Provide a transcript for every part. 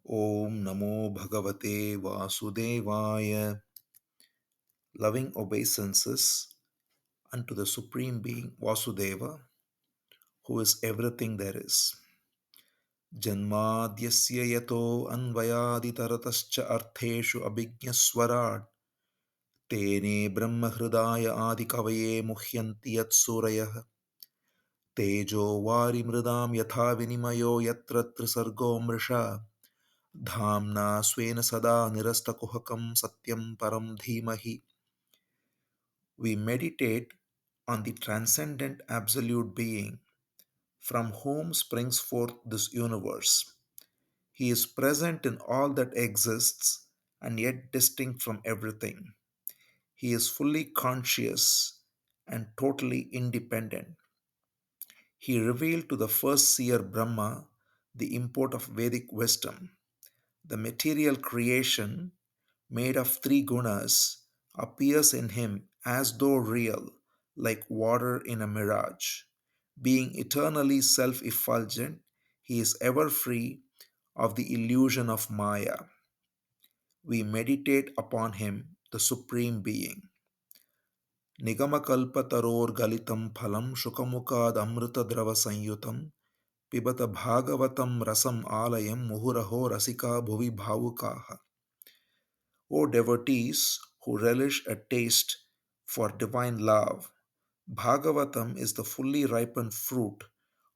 Om Namo Bhagavate Vasudevaya. Loving obeisances unto the Supreme Being Vasudeva, who is everything there is. Janmadyasya yato anvayaditaratascha artheshu abhignaswarat tene brahmahridaya adikavaye muhyanti yat surayah tejo vari mridam yatha vinimayo yatra trisargo mrisha dhamna swena sada nirastakuhakam satyam param dhimahi. We meditate on the transcendent absolute being from whom springs forth this universe. He is present in all that exists and yet distinct from everything. He is fully conscious and totally independent. He revealed to the first seer Brahma the import of Vedic wisdom. The material creation, made of three gunas, appears in him as though real, like water in a mirage. Being eternally self effulgent, he is ever free of the illusion of Maya. We meditate upon him, the Supreme Being. Nigamakalpataror galitam phalam shukamukad amritadrava sanyutam pibata bhagavatam rasam alayam muhuraho rasika bhuvi bhavukaha. O devotees who relish a taste for divine love, Bhagavatam is the fully ripened fruit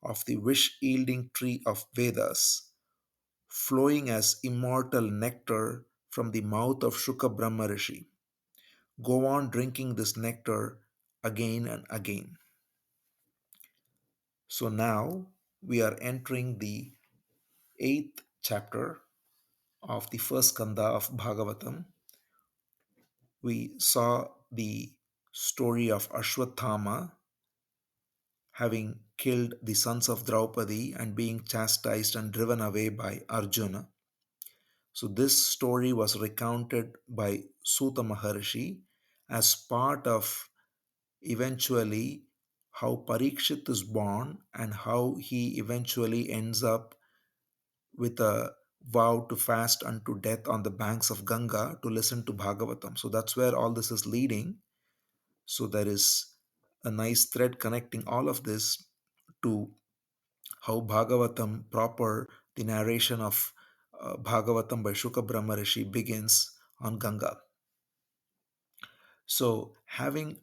of the wish yielding tree of Vedas, flowing as immortal nectar from the mouth of Shuka Brahma Rishi. Go on drinking this nectar again and again. So now we are entering the eighth chapter of the first Skandha of Bhagavatam. We saw the story of Ashwatthama having killed the sons of Draupadi and being chastised and driven away by Arjuna. So, this story was recounted by Suta Maharshi as part of eventually how Parikshit is born and how he eventually ends up with a vow to fast unto death on the banks of Ganga to listen to Bhagavatam. So, that's where all this is leading. So, there is a nice thread connecting all of this to how Bhagavatam proper, the narration of Bhagavatam by Shuka Brahma Rishi begins on Ganga. So, having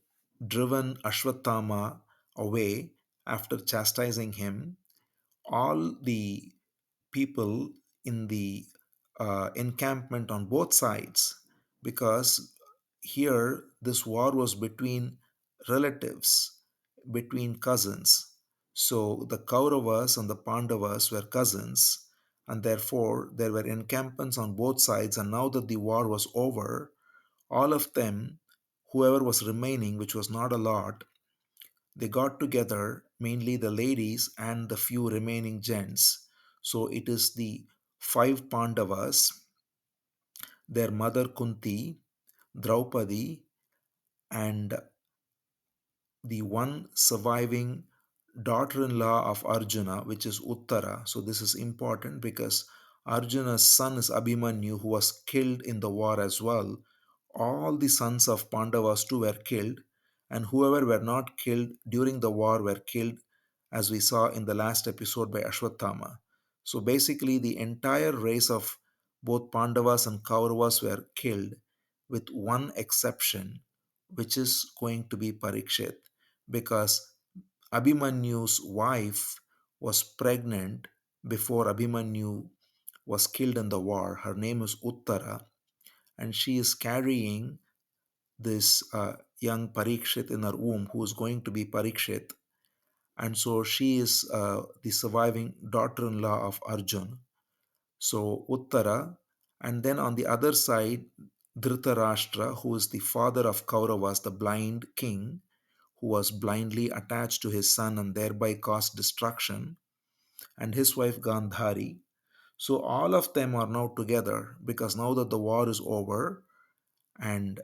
driven Ashwatthama away after chastising him, all the people in the encampment on both sides, because here this war was between relatives, between cousins. So the Kauravas and the Pandavas were cousins, and therefore there were encampments on both sides. And now that the war was over, all of them, whoever was remaining, which was not a lot, they got together, mainly the ladies and the few remaining gents. So it is the five Pandavas, their mother Kunti, Draupadi, and the one surviving daughter in law of Arjuna, which is Uttara. So this is important because Arjuna's son is Abhimanyu, who was killed in the war as well. All the sons of Pandavas too were killed, and whoever were not killed during the war were killed, as we saw in the last episode by Ashwatthama. So basically, the entire race of both Pandavas and Kauravas were killed, with one exception, which is going to be Parikshit, because Abhimanyu's wife was pregnant before Abhimanyu was killed in the war. Her name is Uttara, and she is carrying this young Parikshit in her womb, who is going to be Parikshit. And so she is the surviving daughter in law of Arjun. So Uttara, and then on the other side, Dhritarashtra, who is the father of Kauravas, the blind king, who was blindly attached to his son and thereby caused destruction, and his wife Gandhari. So all of them are now together because now that the war is over and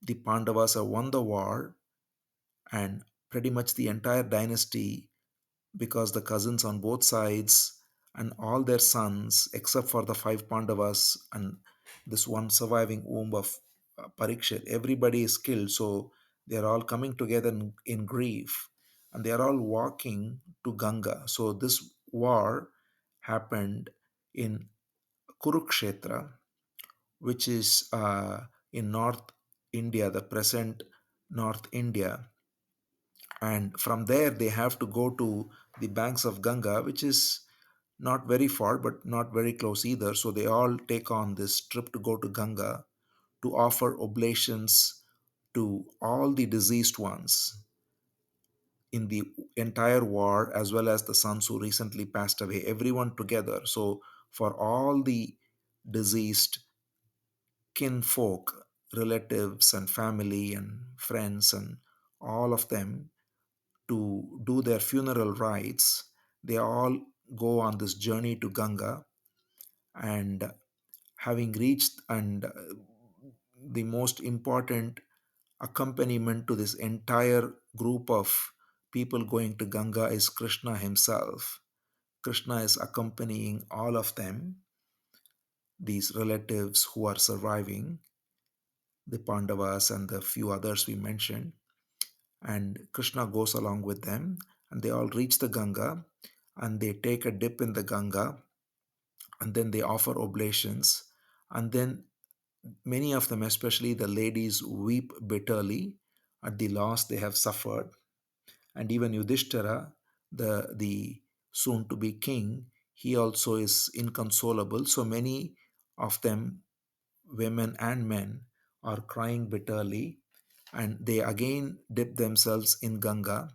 the Pandavas have won the war, and pretty much the entire dynasty, because the cousins on both sides and all their sons, except for the five Pandavas and this one surviving womb of Parikshit, everybody is killed. So they are all coming together in grief, and they are all walking to Ganga. So this war happened in Kurukshetra, which is in North India, the present North India. And from there, they have to go to the banks of Ganga, which is not very far, but not very close either. So they all take on this trip to go to Ganga to offer oblations to all the deceased ones in the entire war, as well as the sons who recently passed away, everyone together. So for all the deceased kinfolk, relatives, and family, and friends, and all of them to do their funeral rites, they all go on this journey to Ganga. And having reached, and the most important accompaniment to this entire group of people going to Ganga is Krishna himself. Krishna is accompanying all of them, these relatives who are surviving, the Pandavas and the few others we mentioned. And Krishna goes along with them, and they all reach the Ganga, and they take a dip in the Ganga, and then they offer oblations. And then many of them, especially the ladies, weep bitterly at the loss they have suffered. And even Yudhishthira, the soon to be king, he also is inconsolable. So many of them, women and men, are crying bitterly, and they again dip themselves in Ganga,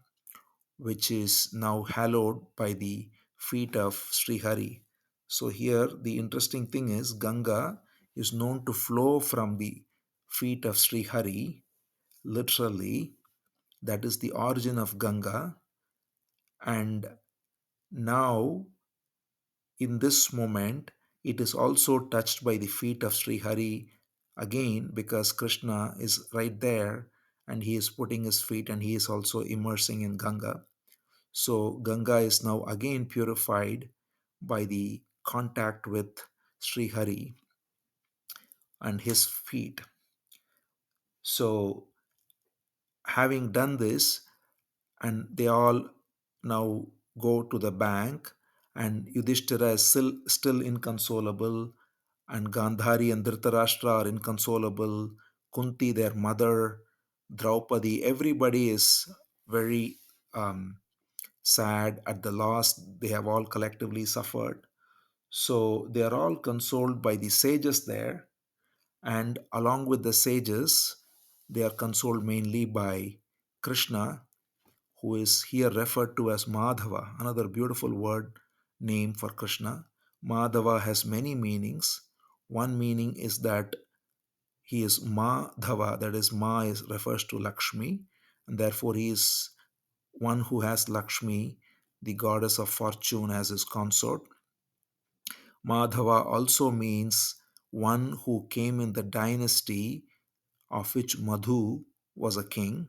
which is now hallowed by the feet of Sri Hari. So here the interesting thing is Ganga is known to flow from the feet of Sri Hari, literally. That is the origin of Ganga. And now, in this moment, it is also touched by the feet of Sri Hari again, because Krishna is right there, and he is putting his feet, and he is also immersing in Ganga. So Ganga is now again purified by the contact with Sri Hari and his feet. So, having done this, and they all now go to the bank, and Yudhishthira is still inconsolable, and Gandhari and Dhritarashtra are inconsolable, Kunti, their mother, Draupadi, everybody is very sad at the loss they have all collectively suffered. So they are all consoled by the sages there, and along with the sages, they are consoled mainly by Krishna, who is here referred to as Madhava, another beautiful word name for Krishna. Madhava has many meanings. One meaning is that he is Madhava, that is, Ma is refers to Lakshmi, and therefore he is one who has Lakshmi, the goddess of fortune, as his consort. Madhava also means one who came in the dynasty of which Madhu was a king,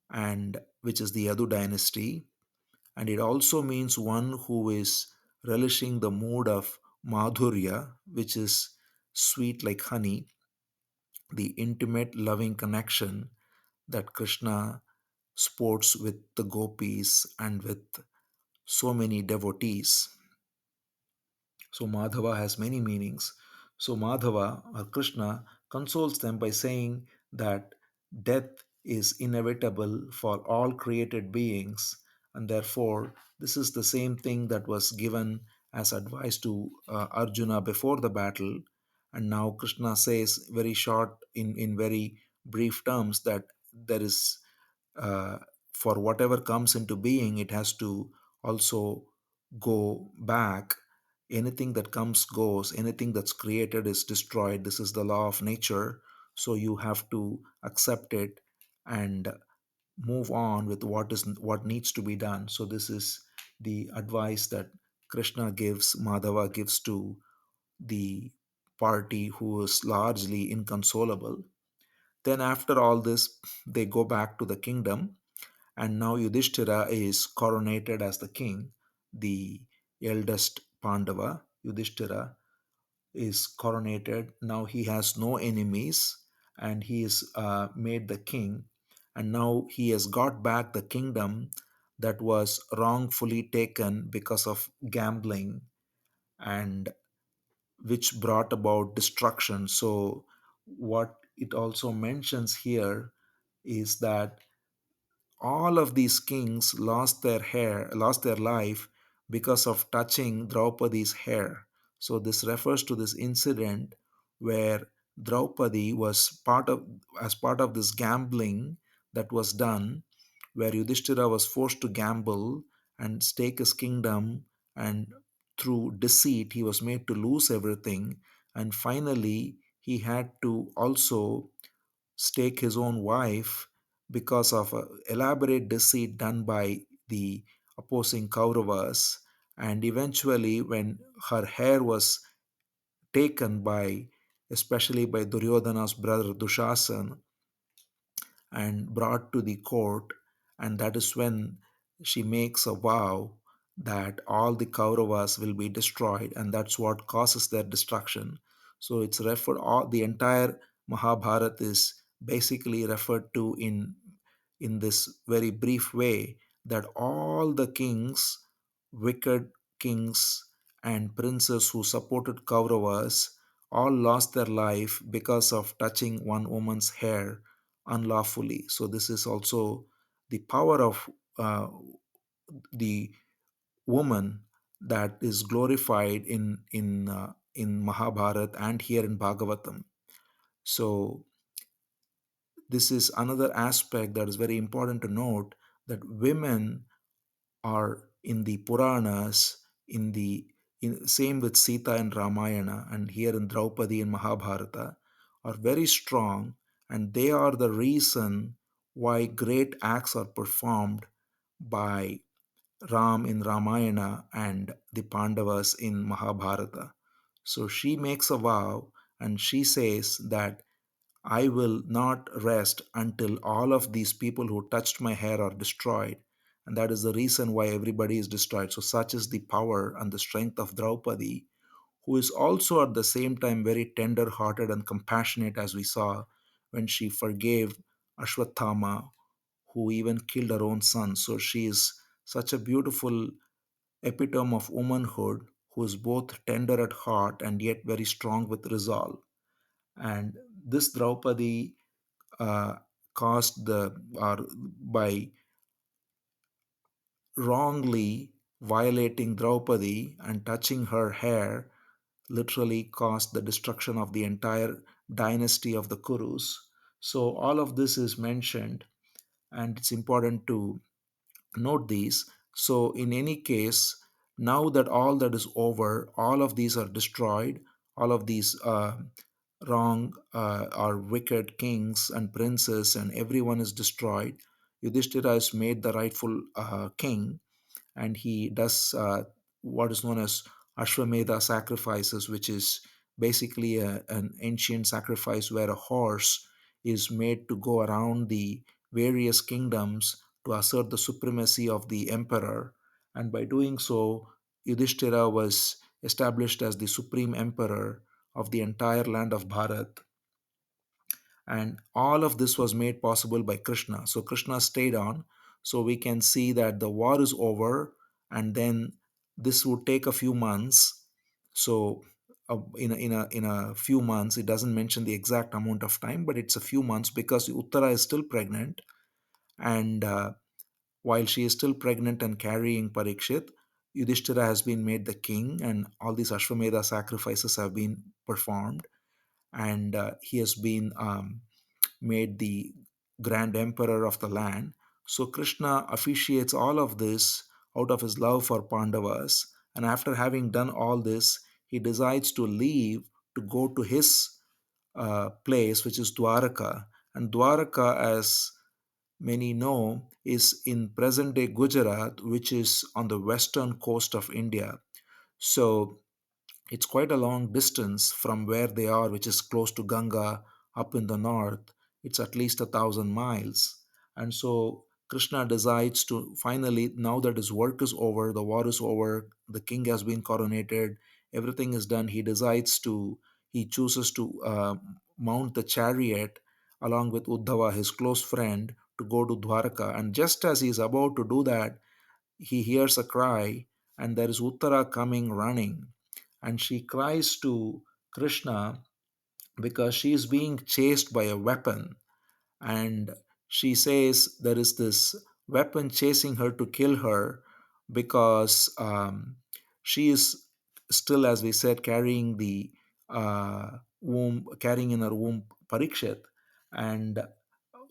and which is the Yadu dynasty. And it also means one who is relishing the mood of Madhurya, which is sweet like honey, the intimate loving connection that Krishna sports with the gopis and with so many devotees. So Madhava has many meanings. So Madhava or Krishna consoles them by saying that death is inevitable for all created beings, and therefore this is the same thing that was given as advice to Arjuna before the battle. And now Krishna says very short, in very brief terms, that there is uh, for whatever comes into being, it has to also go back. Anything that comes goes, anything that's created is destroyed. This is the law of nature. So you have to accept it and move on with what needs to be done. So this is the advice that Krishna gives, Madhava gives to the party who is largely inconsolable. Then after all this, they go back to the kingdom, and now Yudhishthira is coronated as the king. The eldest Pandava, Yudhishthira, is coronated. Now he has no enemies and he is made the king. And now he has got back the kingdom that was wrongfully taken because of gambling, and which brought about destruction. So, what it also mentions here is that all of these kings lost their life because of touching Draupadi's hair. So this refers to this incident where Draupadi was part of this gambling that was done, where Yudhishthira was forced to gamble and stake his kingdom, and through deceit he was made to lose everything, and finally he had to also stake his own wife because of a elaborate deceit done by the opposing Kauravas. And eventually, when her hair was taken by, especially by Duryodhana's brother Dushasan, and brought to the court, and that is when she makes a vow that all the Kauravas will be destroyed, and that's what causes their destruction. So it's referred, all the entire Mahabharata is basically referred to in this very brief way, that all the kings, wicked kings and princes who supported Kauravas, all lost their life because of touching one woman's hair unlawfully. So this is also the power of uh, the woman that is glorified in Mahabharata and here in Bhagavatam. So this is another aspect that is very important to note, that women are in the Puranas, same with Sita in Ramayana and here in Draupadi in Mahabharata, are very strong, and they are the reason why great acts are performed by Ram in Ramayana and the Pandavas in Mahabharata. So she makes a vow and she says that I will not rest until all of these people who touched my hair are destroyed. And that is the reason why everybody is destroyed. So, such is the power and the strength of Draupadi, who is also at the same time very tender hearted and compassionate, as we saw when she forgave Ashwatthama, who even killed her own son. So, she is such a beautiful epitome of womanhood, who is both tender at heart and yet very strong with resolve. And this Draupadi uh, caused the or by wrongly violating Draupadi and touching her hair, literally caused the destruction of the entire dynasty of the Kurus. So all of this is mentioned, and it's important to note these. So in any case, now that all that is over, all of these are destroyed, all of these wrong or wicked kings and princes and everyone is destroyed. Yudhishthira is made the rightful king, and he does what is known as Ashwamedha sacrifices, which is basically an ancient sacrifice where a horse is made to go around the various kingdoms to assert the supremacy of the emperor. And by doing so, Yudhishthira was established as the supreme emperor of the entire land of Bharat. And all of this was made possible by Krishna. So Krishna stayed on. So we can see that the war is over, and then this would take a few months. So in a few months, it doesn't mention the exact amount of time, but it's a few months because Uttara is still pregnant, and while she is still pregnant and carrying Parikshit, Yudhishthira has been made the king, and all these Ashwamedha sacrifices have been performed, and he has been made the grand emperor of the land. So Krishna officiates all of this out of his love for Pandavas. And after having done all this, he decides to leave to go to his place, which is Dwaraka. And Dwaraka, as many know, is in present day Gujarat, which is on the western coast of India. So it's quite a long distance from where they are, which is close to Ganga up in the north. It's at least 1,000 miles. And so Krishna decides to finally, now that his work is over, the war is over, the king has been coronated, everything is done, he chooses to mount the chariot along with Uddhava, his close friend, to go to Dwaraka. And just as he is about to do that, he hears a cry, and there is Uttara coming running. And she cries to Krishna because she is being chased by a weapon. And she says there is this weapon chasing her to kill her because she is still, as we said, carrying the carrying in her womb Parikshit, and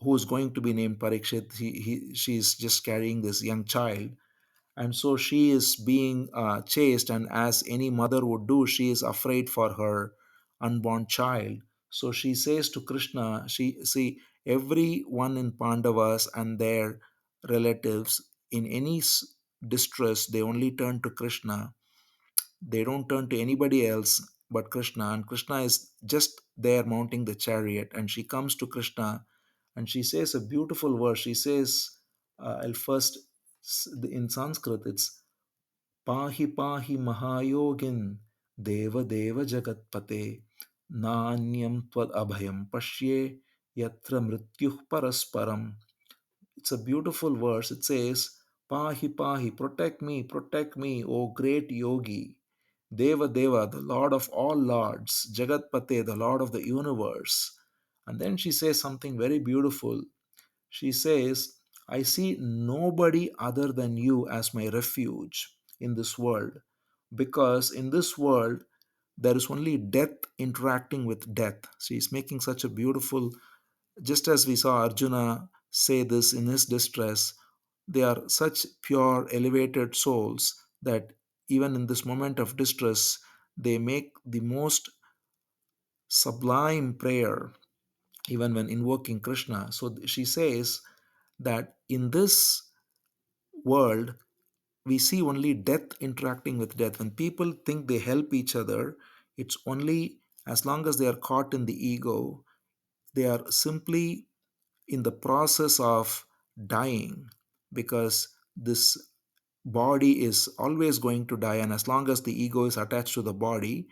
who is going to be named Parikshit. She's just carrying this young child, and so she is being chased, and as any mother would do, she is afraid for her unborn child. So she says to Krishna, she see, everyone in Pandavas and their relatives, in any distress, they only turn to Krishna. They don't turn to anybody else but Krishna, and Krishna is just there mounting the chariot. And she comes to Krishna and she says a beautiful verse. She says, I'll first, in Sanskrit, it's Pahi pahi mahayogin deva deva jagatpate nanyam tvad abhayam pashye yatra mrityuh parasparam. It's a beautiful verse. It says, Pahi pahi, protect me, O great yogi. Deva Deva, the Lord of all lords. Jagatpate, the Lord of the universe. And then she says something very beautiful. She says, I see nobody other than you as my refuge in this world. Because in this world, there is only death interacting with death. She is making such a beautiful, just as we saw Arjuna say this in his distress, they are such pure, elevated souls that even in this moment of distress, they make the most sublime prayer, even when invoking Krishna. So she says that in this world, we see only death interacting with death. When people think they help each other, it's only as long as they are caught in the ego, they are simply in the process of dying, because this body is always going to die, and as long as the ego is attached to the body,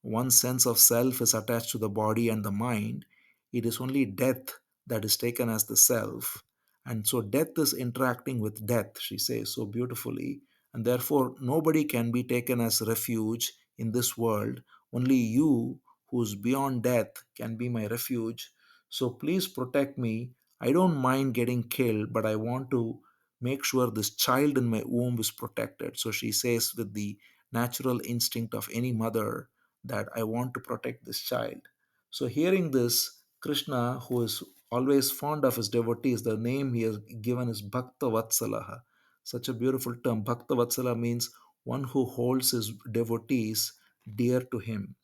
one sense of self is attached to the body and the mind, it is only death that is taken as the self. And so death is interacting with death, she says so beautifully, and therefore nobody can be taken as refuge in this world. Only you, who's beyond death, can be my refuge. So please protect me. I don't mind getting killed, but I want to make sure this child in my womb is protected. So she says, with the natural instinct of any mother, that I want to protect this child. So, hearing this, Krishna, who is always fond of his devotees, the name he has given is Bhakta Vatsalaha. Such a beautiful term. Bhakta Vatsala means one who holds his devotees dear to him.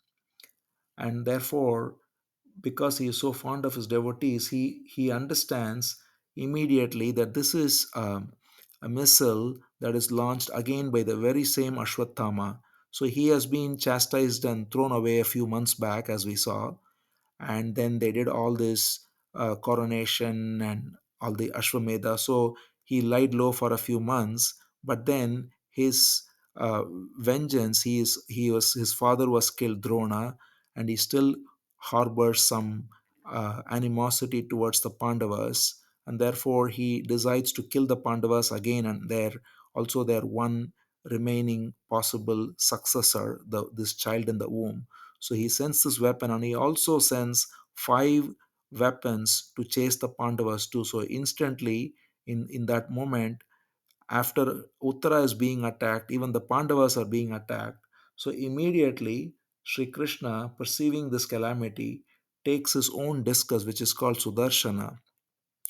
And therefore, because he is so fond of his devotees, he understands immediately that this is a missile that is launched again by the very same Ashwatthama. So he has been chastised and thrown away a few months back, as we saw, and then they did all this coronation and all the Ashwamedha. So he lied low for a few months, but then his uh, vengeance, his father was killed, Drona, and he still harbors some animosity towards the Pandavas, and therefore he decides to kill the Pandavas again, and their one remaining possible successor, this child in the womb. So he sends this weapon, and he also sends five weapons to chase the Pandavas too. So instantly, in that moment, after Uttara is being attacked, even the Pandavas are being attacked. So immediately, Sri Krishna, perceiving this calamity, takes his own discus, which is called Sudarshana.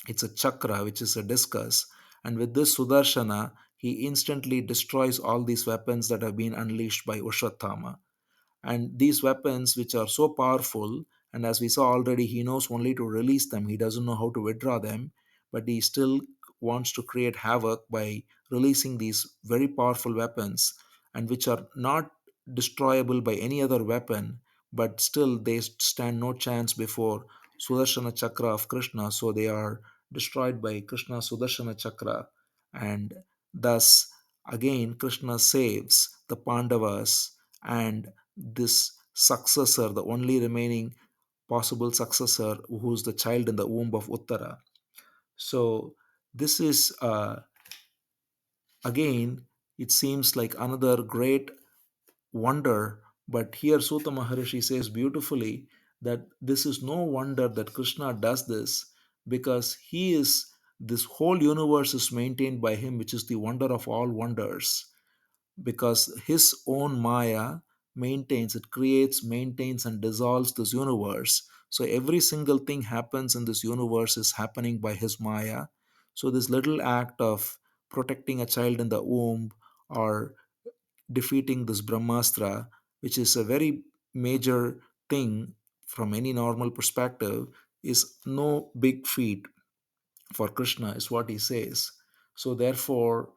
It's a chakra, which is a discus. And with this Sudarshana, he instantly destroys all these weapons that have been unleashed by Ushvatthama. And these weapons, which are so powerful, and as we saw already, he knows only to release them, he doesn't know how to withdraw them, but he still wants to create havoc by releasing these very powerful weapons, and which are not destroyable by any other weapon, but still they stand no chance before Sudarshana Chakra of Krishna. So they are destroyed by Krishna's Sudarshana Chakra, and thus again Krishna saves the Pandavas and this successor, the only remaining possible successor, who's the child in the womb of Uttara. So this is again, it seems like another great wonder, but here Sutta Maharishi says beautifully that this is no wonder that Krishna does this, because he is, this whole universe is maintained by him, which is the wonder of all wonders, because his own Maya maintains, it creates, maintains, and dissolves this universe. So every single thing happens in this universe is happening by his Maya. So this little act of protecting a child in the womb, or defeating this Brahmastra, which is a very major thing from any normal perspective, is no big feat for Krishna, is what he says. So therefore,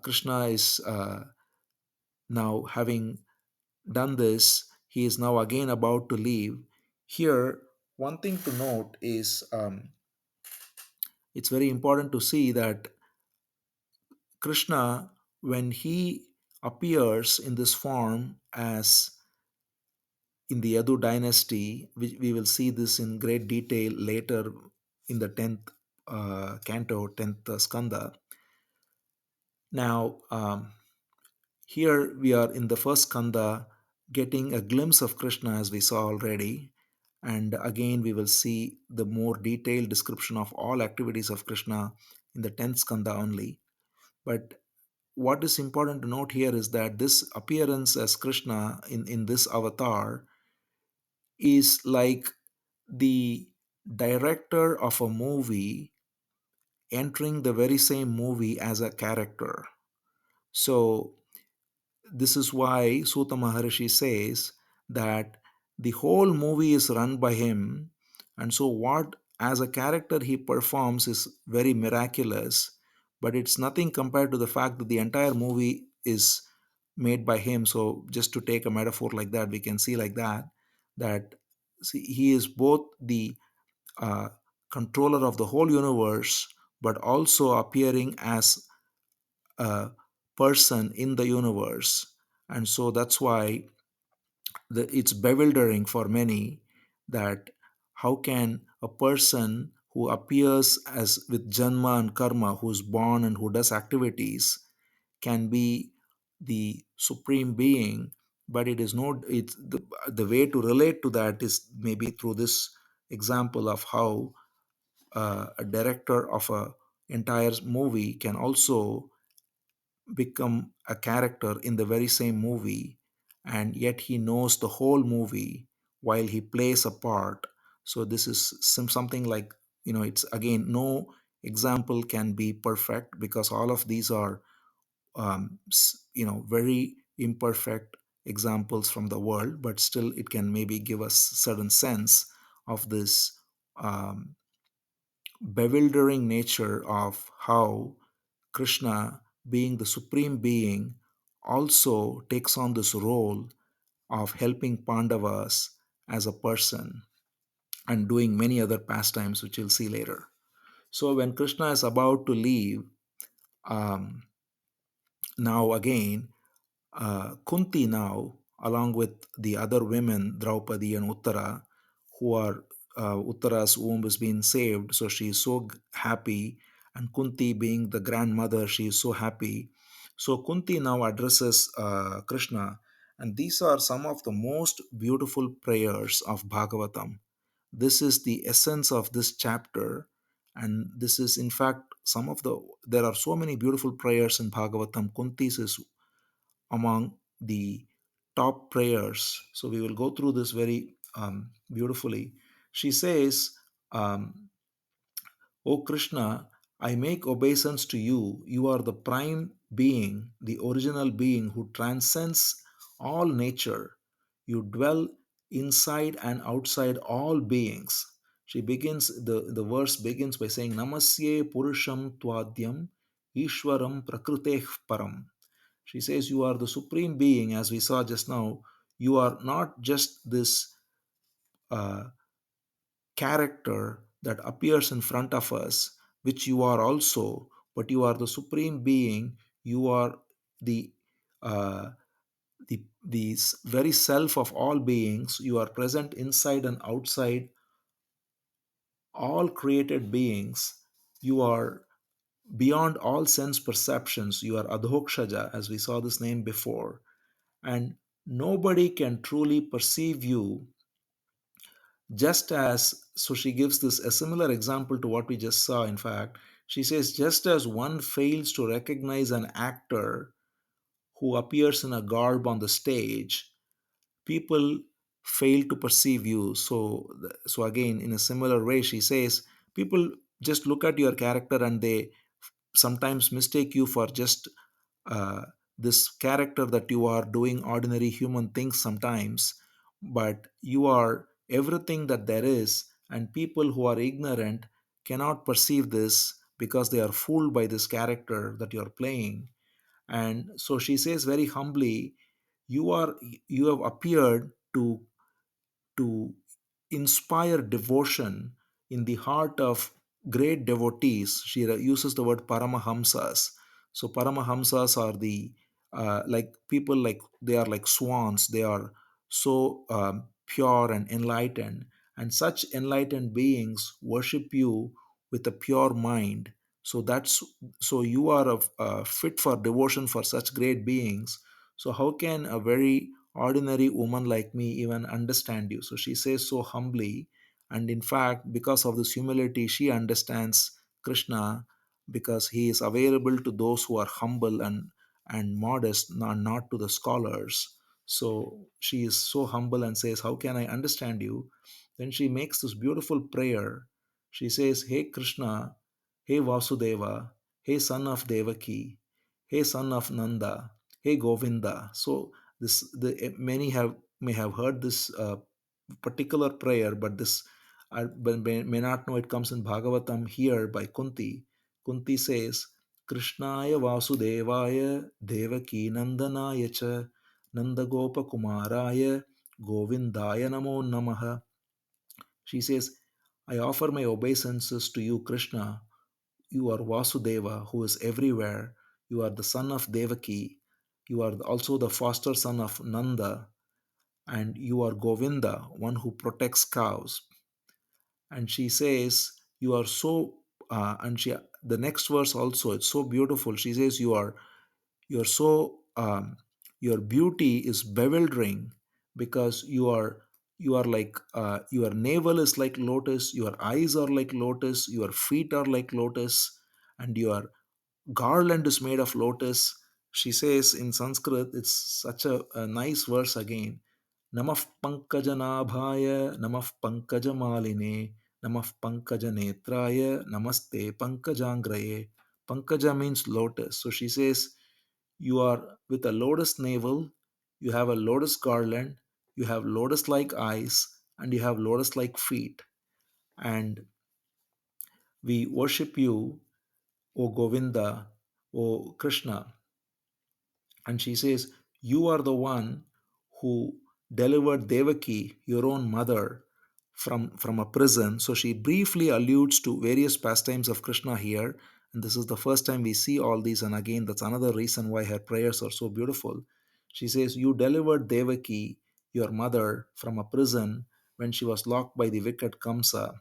Krishna is now having done this, he is now again about to leave. Here, one thing to note is it's very important to see that Krishna, when he appears in this form as in the Yadu dynasty, we will see this in great detail later in the 10th canto, 10th skandha. Now, here we are in the first skandha getting a glimpse of Krishna as we saw already. And again, we will see the more detailed description of all activities of Krishna in the 10th skandha only. But what is important to note here is that this appearance as Krishna in this avatar is like the director of a movie entering the very same movie as a character. So this is why Sutta Maharishi says that the whole movie is run by him, and so what as a character he performs is very miraculous, but it's nothing compared to the fact that the entire movie is made by him. So just to take a metaphor like that, we can see like that see, he is both the uh, controller of the whole universe, but also appearing as a person in the universe. And so that's why it's bewildering for many that how can a person who appears as with janma and karma, who's born and who does activities, can be the supreme being. But it is not, it's the way to relate to that is maybe through this example of how a director of a entire movie can also become a character in the very same movie, and yet he knows the whole movie while he plays a part. So this is something like, it's again, no example can be perfect, because all of these are very imperfect examples from the world, but still it can maybe give us certain sense of this um, bewildering nature of how Krishna, being the supreme being, also takes on this role of helping Pandavas as a person and doing many other pastimes, which we'll see later. So, when Krishna is about to leave, um, now again, Kunti now, along with the other women, Draupadi and Uttara, who are Uttara's womb is being saved, so she is so happy. And Kunti, being the grandmother, she is so happy. So Kunti now addresses Krishna, and these are some of the most beautiful prayers of Bhagavatam. This is the essence of this chapter, and this is, in fact, some of the. There are so many beautiful prayers in Bhagavatam. Kunti's is among the top prayers. So we will go through this very beautifully. She says, O Krishna, I make obeisance to you. You are the prime being, the original being who transcends all nature. You dwell inside and outside all beings. The verse begins by saying, Namasye Purusham Twadyam Ishwaram Prakruteh Param. She says, you are the supreme being, as we saw just now. You are not just this uh, character that appears in front of us, which you are also, but you are the supreme being. You are the uh, the very self of all beings. You are present inside and outside all created beings. You are beyond all sense perceptions. You are Adhokshaja, as we saw this name before. And nobody can truly perceive you, just as, so she gives this a similar example to what we just saw. In fact, she says, just as one fails to recognize an actor who appears in a garb on the stage, people fail to perceive you. So again, in a similar way, she says, people just look at your character and they sometimes mistake you for just uh, this character, that you are doing ordinary human things sometimes, but you are everything that there is. And people who are ignorant cannot perceive this because they are fooled by this character that you are playing. And so she says very humbly, you are, you have appeared to inspire devotion in the heart of great devotees. She uses the word Paramahamsas. So Paramahamsas are the like people, like they are like swans. They are so pure and enlightened, and such enlightened beings worship you with a pure mind. So that's, so you are fit for devotion for such great beings. So how can a very ordinary woman like me even understand you? So she says so humbly. And in fact, because of this humility, she understands Krishna, because he is available to those who are humble and modest, not to the scholars. So she is so humble and says, how can I understand you? Then she makes this beautiful prayer. She says, hey Krishna, hey Vasudeva, hey son of Devaki, hey son of Nanda, hey Govinda. So this, the many have may have heard this particular prayer, but this but may not know it comes in Bhagavatam here by Kunti. Kunti says, Krishnaya Vasudevaya Devaki Nandanaya cha Nandagopa Kumaraya Govindaya Namo Namaha. She says, I offer my obeisances to you, Krishna. You are Vasudeva, who is everywhere. You are the son of Devaki. You are also the foster son of Nanda. And you are Govinda, one who protects cows. And she says, you are so and she, the next verse also, it's so beautiful. She says, you're so your beauty is bewildering, because you are like your navel is like lotus, your eyes are like lotus, your feet are like lotus, and your garland is made of lotus. She says in Sanskrit, it's such a nice verse again. Namah Pankajanabhaya, Namah Pankajamaline, Namah Pankajanetraya, Namaste Pankajangraye. Pankaja means lotus. So she says, you are with a lotus navel, you have a lotus garland, you have lotus like eyes, and you have lotus like feet. And we worship you, O Govinda, O Krishna. And she says, you are the one who delivered Devaki, your own mother, from a prison. So she briefly alludes to various pastimes of Krishna here. And this is the first time we see all these. And again, that's another reason why her prayers are so beautiful. She says, you delivered Devaki, your mother, from a prison when she was locked by the wicked Kamsa.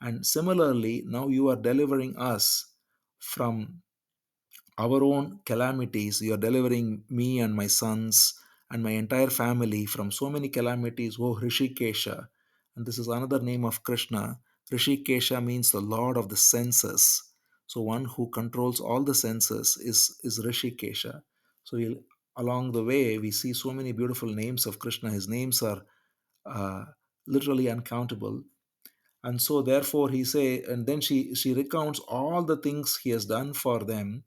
And similarly, now you are delivering us from our own calamities. You are delivering me and my sons and my entire family from so many calamities. Oh, Rishikesha. And this is another name of Krishna. Rishikesha means the Lord of the senses. So one who controls all the senses is Rishikesha. So along the way, we see so many beautiful names of Krishna. His names are uh, literally uncountable. And so therefore he say, and then she recounts all the things he has done for them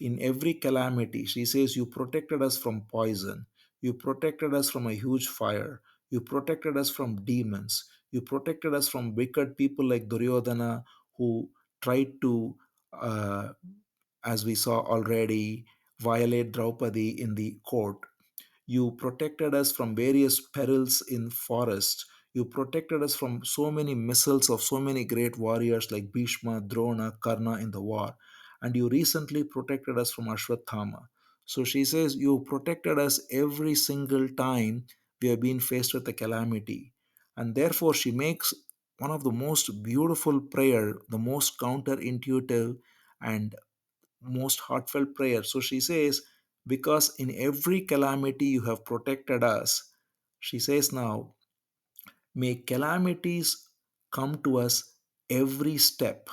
in every calamity. She says, you protected us from poison, you protected us from a huge fire, you protected us from demons, you protected us from wicked people like Duryodhana, who tried to uh, as we saw already, violate Draupadi in the court. You protected us from various perils in forest. You protected us from so many missiles of so many great warriors like Bhishma, Drona, Karna in the war. And you recently protected us from Ashwatthama. So she says, you protected us every single time we have been faced with a calamity. And therefore, she makes one of the most beautiful prayer, the most counterintuitive and most heartfelt prayer. So she says, because in every calamity you have protected us, she says now, may calamities come to us every step,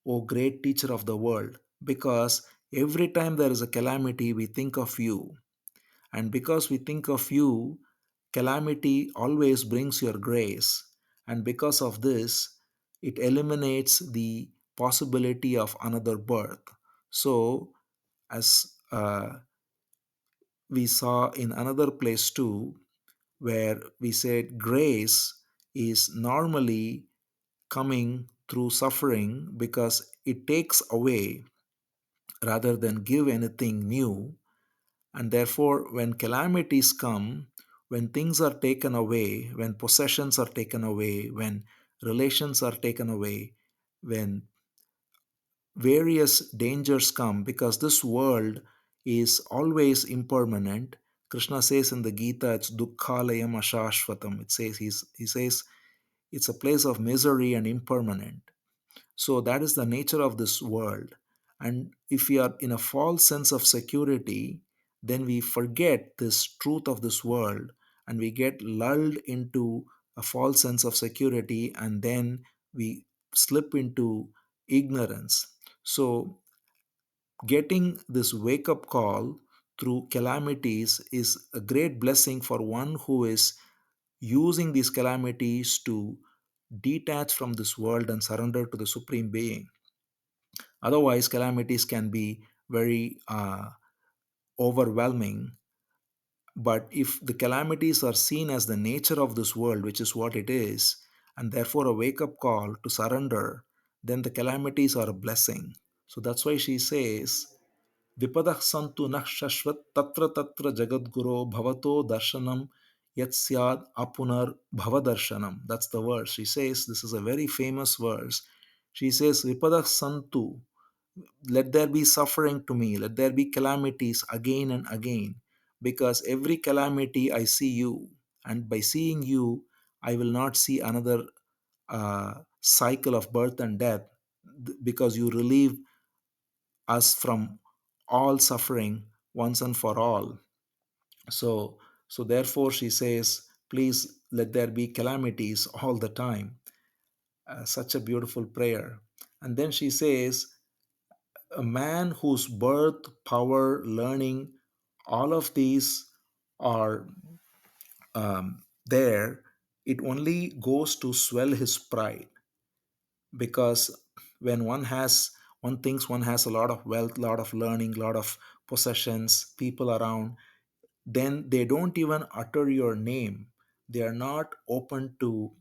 O great teacher of the world, because every time there is a calamity, we think of you. And because we think of you, calamity always brings your grace. And because of this, it eliminates the possibility of another birth. So, as we saw in another place too, where we said grace is normally coming through suffering because it takes away rather than give anything new. And therefore, when calamities come, when things are taken away, when possessions are taken away, when relations are taken away, when various dangers come, because this world is always impermanent. Krishna says in the Gita, it's dukkhalayam ashashvatam. He says it's a place of misery and impermanent. So that is the nature of this world. And if we are in a false sense of security, then we forget this truth of this world and we get lulled into a false sense of security, and then we slip into ignorance. So, getting this wake up call through calamities is a great blessing for one who is using these calamities to detach from this world and surrender to the Supreme Being. Otherwise, calamities can be very overwhelming. But if the calamities are seen as the nature of this world, which is what it is, and therefore a wake up call to surrender, then the calamities are a blessing. So that's why she says, Vipadah santu nah shashvat tatra tatra jagadguru bhavato darshanam yat syad apunar bhavadarshanam. That's the verse. She says, this is a very famous verse. She says, Vipadah santu, let there be suffering to me, let there be calamities again and again, because every calamity I see you, and by seeing you, I will not see another cycle of birth and death, because you relieve us from all suffering once and for all. So, so therefore, she says, please let there be calamities all the time. Such a beautiful prayer. And then she says, a man whose birth, power, learning, all of these are there, it only goes to swell his pride. Because when one thinks one has a lot of wealth, lot of learning, lot of possessions, people around, then they don't even utter your name. They are not open to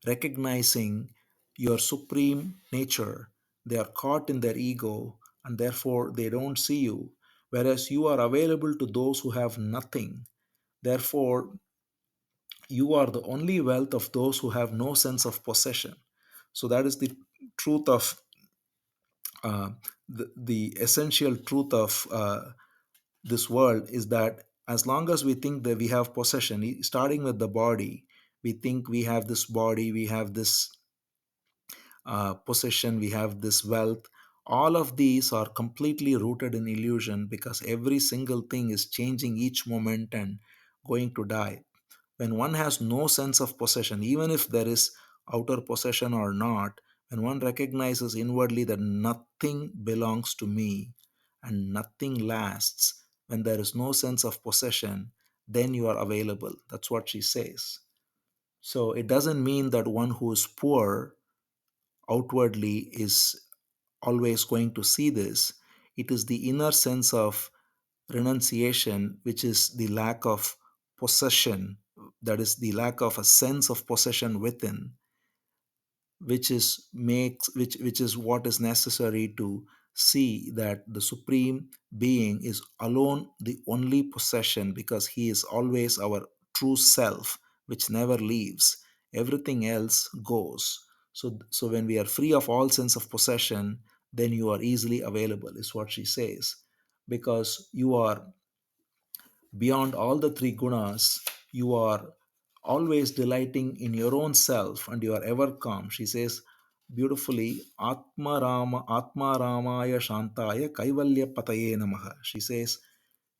recognizing your supreme nature. They are caught in their ego and therefore they don't see you. Whereas you are available to those who have nothing. Therefore, you are the only wealth of those who have no sense of possession. So, that is the truth of uh, the essential truth of this world is that as long as we think that we have possession, starting with the body, we think we have this body, we have this possession, we have this wealth. All of these are completely rooted in illusion because every single thing is changing each moment and going to die. When one has no sense of possession, even if there is outer possession or not, when one recognizes inwardly that nothing belongs to me and nothing lasts, when there is no sense of possession, then you are available. That's what she says. So it doesn't mean that one who is poor outwardly is always going to see this. It is the inner sense of renunciation, which is the lack of possession, that is the lack of a sense of possession within, which is what is necessary to see that the supreme being is alone the only possession, because he is always our true self, which never leaves. Everything else goes. So when we are free of all sense of possession, then you are easily available, is what she says. Because you are beyond all the three gunas, you are always delighting in your own self and you are ever calm. She says beautifully, Atma Ramaya Shantaya Kaivalya Pataye Namaha. She says,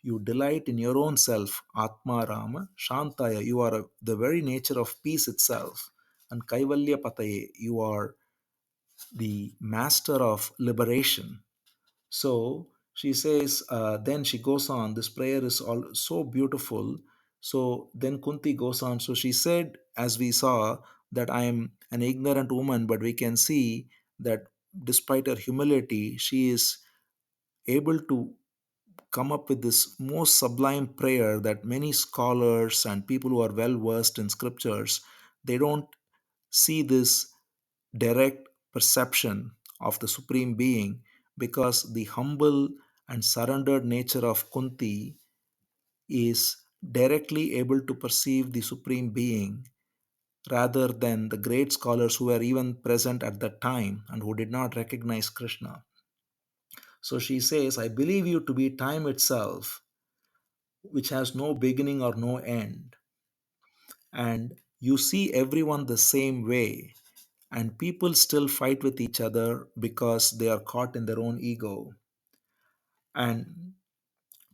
you delight in your own self, Atma Rama Shantaya. You are the very nature of peace itself. And Kaivalya Pataye, you are the master of liberation. So she says, then she goes on, this prayer is all so beautiful. So then Kunti goes on. So she said, as we saw, that I am an ignorant woman, but we can see that despite her humility, she is able to come up with this most sublime prayer that many scholars and people who are well versed in scriptures, they don't see this direct perception of the Supreme Being, because the humble and surrendered nature of Kunti is directly able to perceive the Supreme Being rather than the great scholars who were even present at that time and who did not recognize Krishna. So she says, I believe you to be time itself, which has no beginning or no end. And you see everyone the same way, and people still fight with each other because they are caught in their own ego. And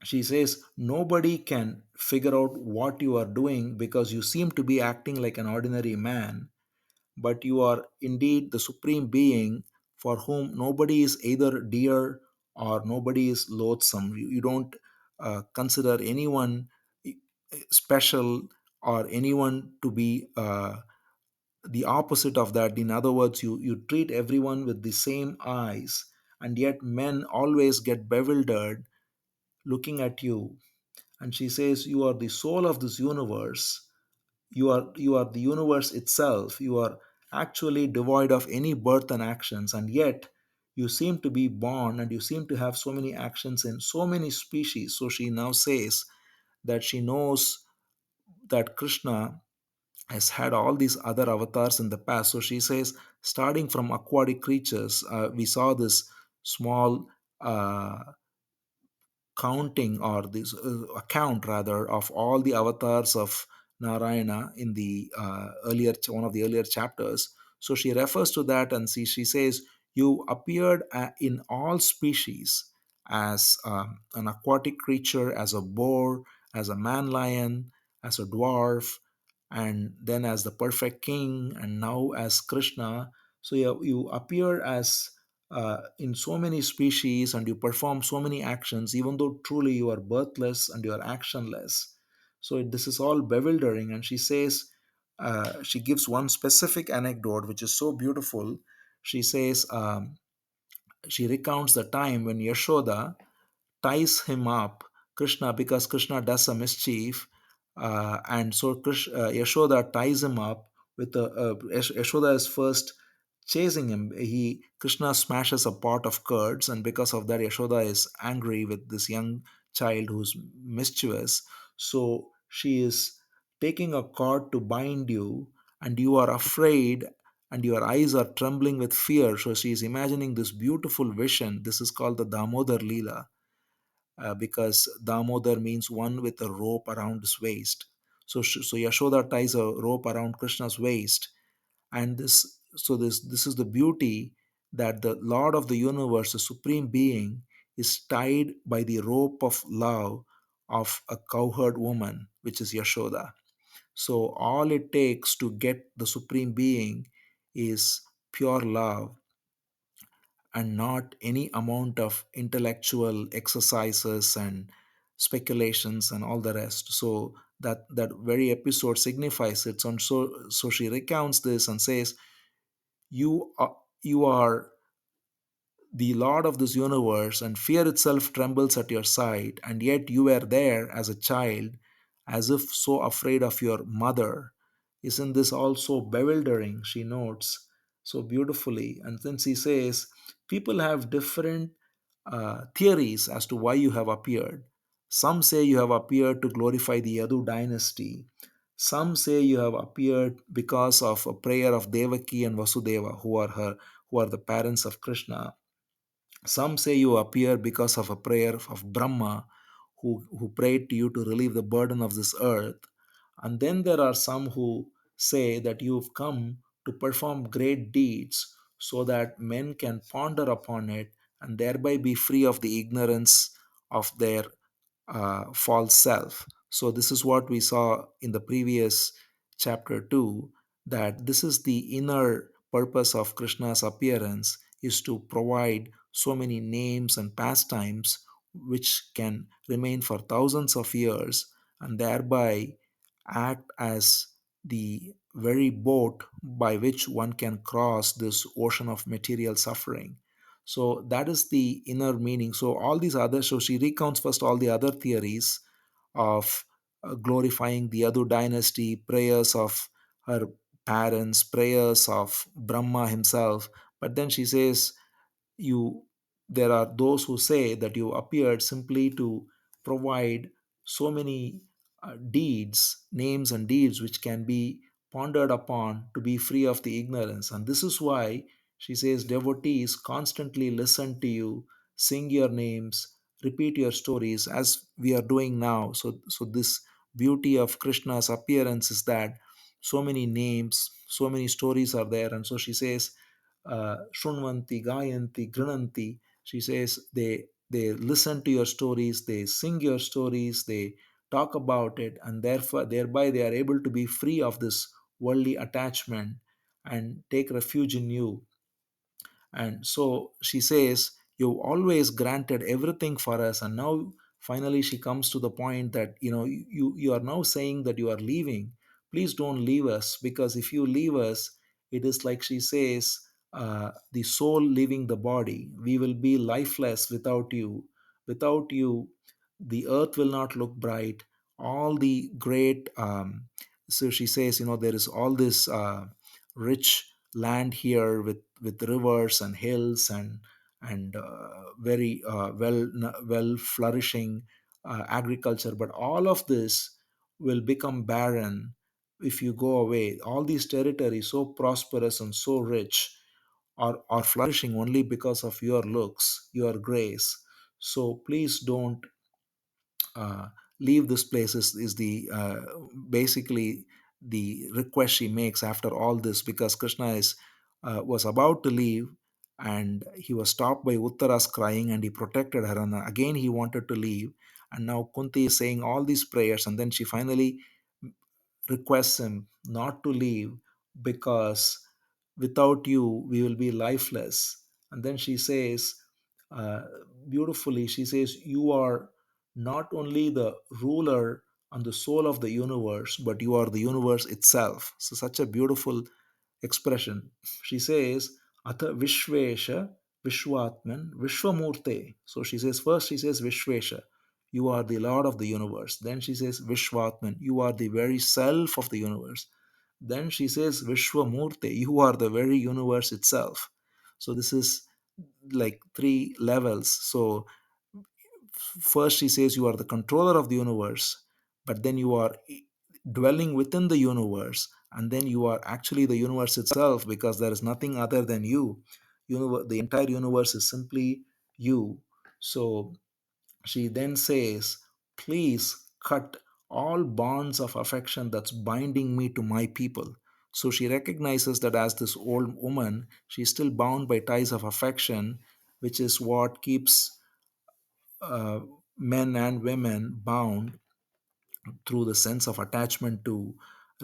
she says, nobody can figure out what you are doing because you seem to be acting like an ordinary man, but you are indeed the Supreme Being for whom nobody is either dear or nobody is loathsome. You don't consider anyone special or anyone to be the opposite of that. In other words, you treat everyone with the same eyes, and yet men always get bewildered looking at you. And she says, you are the soul of this universe. You are the universe itself. You are actually devoid of any birth and actions, and yet you seem to be born and you seem to have so many actions in so many species. So she now says that she knows that Krishna has had all these other avatars in the past. So she says, starting from aquatic creatures, we saw this small counting, or this account rather, of all the avatars of Narayana in the one of the earlier chapters. So she refers to that, and she says, you appeared in all species, as an aquatic creature, as a boar, as a man lion, as a dwarf, and then as the perfect king, and now as Krishna. So you appear as in so many species, and you perform so many actions, even though truly you are birthless and you are actionless. So this is all bewildering. And she says, she gives one specific anecdote which is so beautiful. She says, she recounts the time when Yashoda ties him up, Krishna, because Krishna does a mischief, and so Yashoda ties him up with Yashoda is first chasing him. Krishna smashes a pot of curds, and because of that, Yashoda is angry with this young child who's mischievous. So she is taking a cord to bind you, and you are afraid. And your eyes are trembling with fear. So she is imagining this beautiful vision. This is called the Damodar Leela, because Damodar means one with a rope around his waist. So Yashoda ties a rope around Krishna's waist, and this is the beauty, that the Lord of the universe, the Supreme Being, is tied by the rope of love of a cowherd woman, which is Yashoda. So all it takes to get the Supreme Being is pure love, and not any amount of intellectual exercises and speculations and all the rest. So that very episode signifies it. So she recounts this and says, you are the Lord of this universe, and fear itself trembles at your side, and yet you were there as a child, as if so afraid of your mother. Isn't this all so bewildering? She notes so beautifully. And then she says, people have different theories as to why you have appeared. Some say you have appeared to glorify the Yadu dynasty. Some say you have appeared because of a prayer of Devaki and Vasudeva, who are the parents of Krishna. Some say you appear because of a prayer of Brahma, who prayed to you to relieve the burden of this earth. And then there are some who say that you've come to perform great deeds so that men can ponder upon it and thereby be free of the ignorance of their false self. So, this is what we saw in the previous chapter 2, that this is the inner purpose of Krishna's appearance, is to provide so many names and pastimes which can remain for thousands of years and thereby act as the very boat by which one can cross this ocean of material suffering. So that is the inner meaning. So all these other, so she recounts first all the other theories of glorifying the Yadu dynasty, prayers of her parents, prayers of Brahma himself. But then she says, you there are those who say that you appeared simply to provide so many deeds, names and deeds which can be pondered upon to be free of the ignorance. And this is why she says devotees constantly listen to you, sing your names, repeat your stories as we are doing now. So this beauty of Krishna's appearance is that so many names, so many stories are there. And so she says, Shrunvanti, Gayanti, Grinanti. She says they listen to your stories, they sing your stories, they talk about it, and therefore thereby they are able to be free of this worldly attachment and take refuge in you. And so she says, you've always granted everything for us. And now finally she comes to the point that, you are now saying that you are leaving. Please don't leave us, because if you leave us, it is like she says, the soul leaving the body. We will be lifeless without you. Without you, the earth will not look bright. All the great, so she says, there is all this rich land here with rivers and hills and very well flourishing agriculture, but all of this will become barren if you go away. All these territories, so prosperous and so rich, are flourishing only because of your looks, your grace. So please don't uh, leave this place, is the basically the request she makes after all this, because Krishna is was about to leave, and he was stopped by Uttara's crying, and he protected her, and again he wanted to leave, and now Kunti is saying all these prayers, and then she finally requests him not to leave, because without you we will be lifeless. And then she says, uh, beautifully, she says, you are not only the ruler and the soul of the universe, but you are the universe itself. So such a beautiful expression. She says, Atha Vishvesha Vishwatman Vishwamurte. So she says, first she says Vishvesha, you are the Lord of the universe. Then she says Vishwatman, you are the very self of the universe. Then she says Vishwamurte, you are the very universe itself. So this is like three levels. So first she says you are the controller of the universe, but then you are dwelling within the universe, and then you are actually the universe itself, because there is nothing other than you. The entire universe is simply you. So she then says, please cut all bonds of affection that's binding me to my people. So she recognizes that as this old woman, she's still bound by ties of affection, which is what keeps uh, men and women bound through the sense of attachment to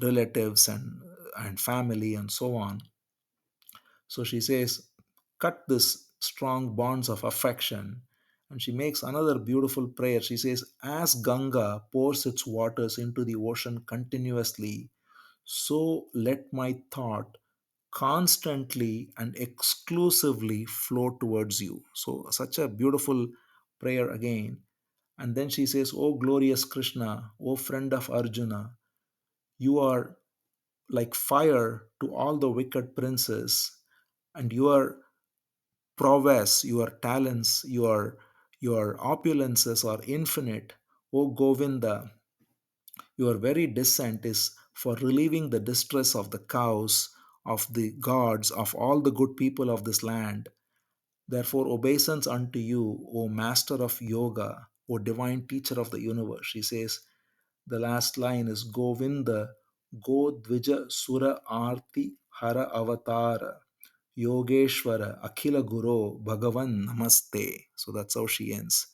relatives and family and so on. So she says, cut this strong bonds of affection. And she makes another beautiful prayer. She says, as Ganga pours its waters into the ocean continuously, so let my thought constantly and exclusively flow towards you. So, such a beautiful prayer again. And then she says, O glorious Krishna, O friend of Arjuna, you are like fire to all the wicked princes, and your prowess, your talents, your opulences are infinite. O Govinda, Your very descent is for relieving the distress of the cows, of the gods, of all the good people of this land. Therefore, obeisance unto you, O master of yoga, O divine teacher of the universe. She says, the last line is Govinda Godvija Sura Arti Hara Avatara Yogeshwara Akhila Guru Bhagavan Namaste. So that's how she ends.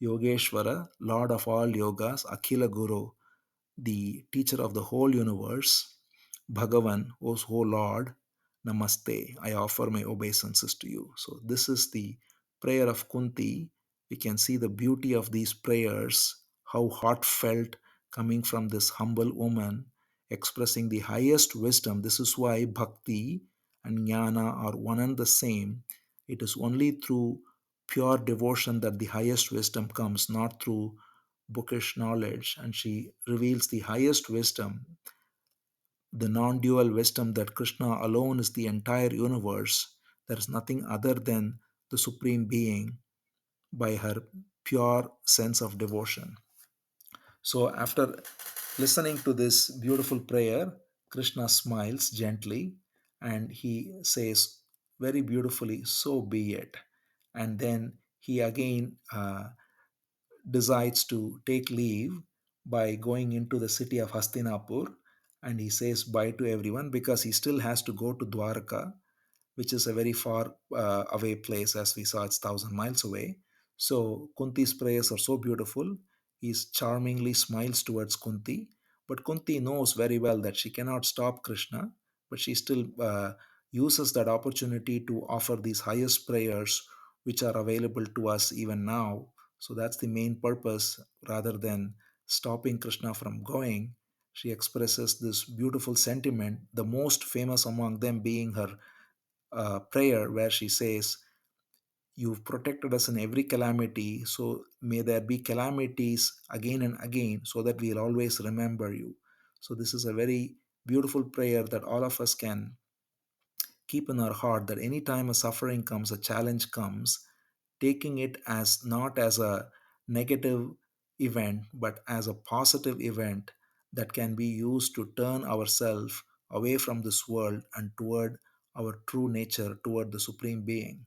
Yogeshwara, Lord of all yogas, Akhila Guru, the teacher of the whole universe, Bhagavan, O Lord, Namaste, I offer my obeisances to you. So, this is the prayer of Kunti. We can see the beauty of these prayers, how heartfelt, coming from this humble woman, expressing the highest wisdom. This is why bhakti and jnana are one and the same. It is only through pure devotion that the highest wisdom comes, not through bookish knowledge. And she reveals the highest wisdom, the non dual wisdom that Krishna alone is the entire universe. There is nothing other than the Supreme Being by her pure sense of devotion. So, after listening to this beautiful prayer, Krishna smiles gently and he says very beautifully, so be it. And then he again decides to take leave by going into the city of Hastinapur, and he says bye to everyone because he still has to go to Dwaraka, which is a very far away place. As we saw, it's 1,000 miles away. So Kunti's prayers are so beautiful. He charmingly smiles towards Kunti, but Kunti knows very well that she cannot stop Krishna, but she still uses that opportunity to offer these highest prayers which are available to us even now. So that's the main purpose. Rather than stopping Krishna from going, she expresses this beautiful sentiment, the most famous among them being her prayer where she says, you've protected us in every calamity, so may there be calamities again and again, so that we'll always remember you. So, this is a very beautiful prayer that all of us can keep in our heart, that anytime a suffering comes, a challenge comes, taking it as not as a negative event, but as a positive event that can be used to turn ourselves away from this world and toward our true nature, toward the Supreme Being.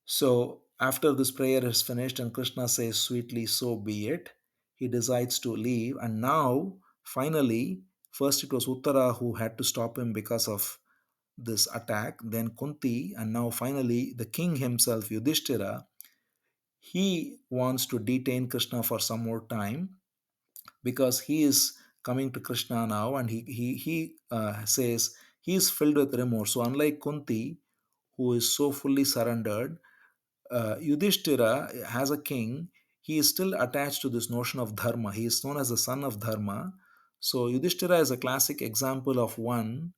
So, after this prayer is finished and Krishna says sweetly, so be it, he decides to leave. And now, finally, first it was Uttara who had to stop him because of this attack, then Kunti, and now finally the king himself, Yudhishthira. He wants to detain Krishna for some more time because he is coming to Krishna now, and he says he is filled with remorse. So, unlike Kunti, who is so fully surrendered, Yudhishthira, as a king, he is still attached to this notion of dharma. He is known as the son of dharma. So Yudhishthira is a classic example of one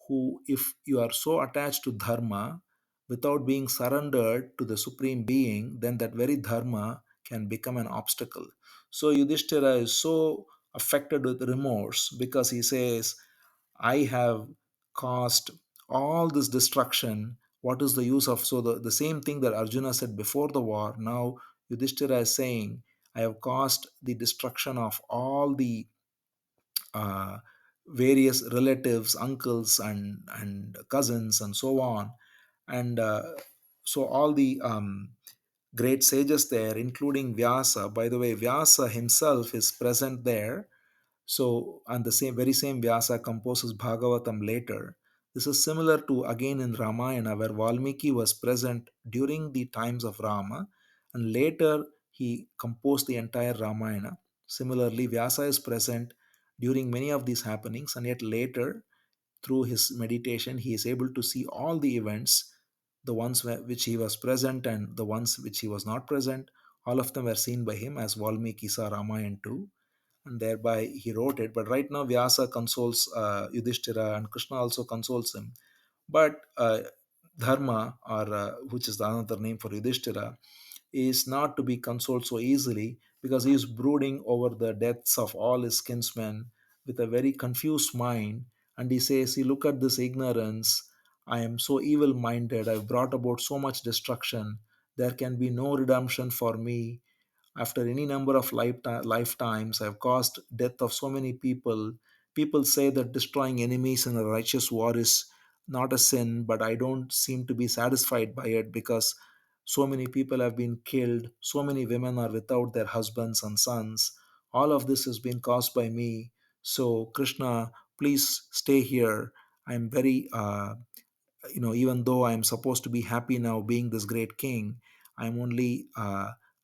who, if you are so attached to dharma without being surrendered to the supreme being, then that very dharma can become an obstacle. So Yudhishthira is so affected with remorse because he says, I have caused all this destruction. What is the use of? So, the same thing that Arjuna said before the war, now Yudhishthira is saying, I have caused the destruction of all the uh, various relatives, uncles, and cousins, and so on. And so, all the great sages there, including Vyasa. By the way, Vyasa himself is present there. So, and the same very same Vyasa composes Bhagavatam later. This is similar to again in Ramayana, where Valmiki was present during the times of Rama, and later he composed the entire Ramayana. Similarly, Vyasa is present during many of these happenings, and yet later, through his meditation, he is able to see all the events, the ones which he was present and the ones which he was not present. All of them were seen by him, as Valmiki saw Ramayana too, and thereby he wrote it. But right now, Vyasa consoles Yudhishthira, and Krishna also consoles him. But Dharma, or which is the another name for Yudhishthira, is not to be consoled so easily because he is brooding over the deaths of all his kinsmen with a very confused mind. And he says, "See, look at this ignorance. I am so evil minded. I've brought about so much destruction. There can be no redemption for me. After any number of lifetimes, I've caused death of so many people. People say that destroying enemies in a righteous war is not a sin, but I don't seem to be satisfied by it, because so many people have been killed, so many women are without their husbands and sons. All of this has been caused by me. So, Krishna, please stay here. I'm very, even though I'm supposed to be happy now being this great king, I'm only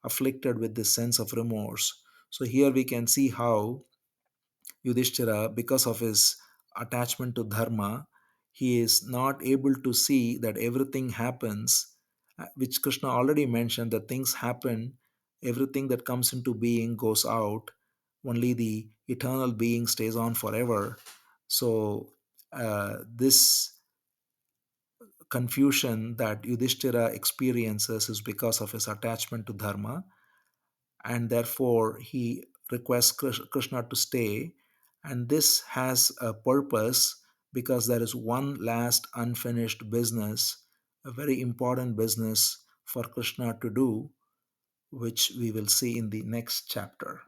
afflicted with this sense of remorse. So, here we can see how Yudhishthira, because of his attachment to dharma, he is not able to see that everything happens, which Krishna already mentioned, that things happen, everything that comes into being goes out, only the eternal being stays on forever. So, this confusion that Yudhishthira experiences is because of his attachment to dharma, and therefore he requests Krishna to stay. And this has a purpose, because there is one last unfinished business, a very important business for Krishna to do, which we will see in the next chapter.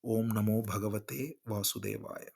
Om Namo Bhagavate Vasudevaya.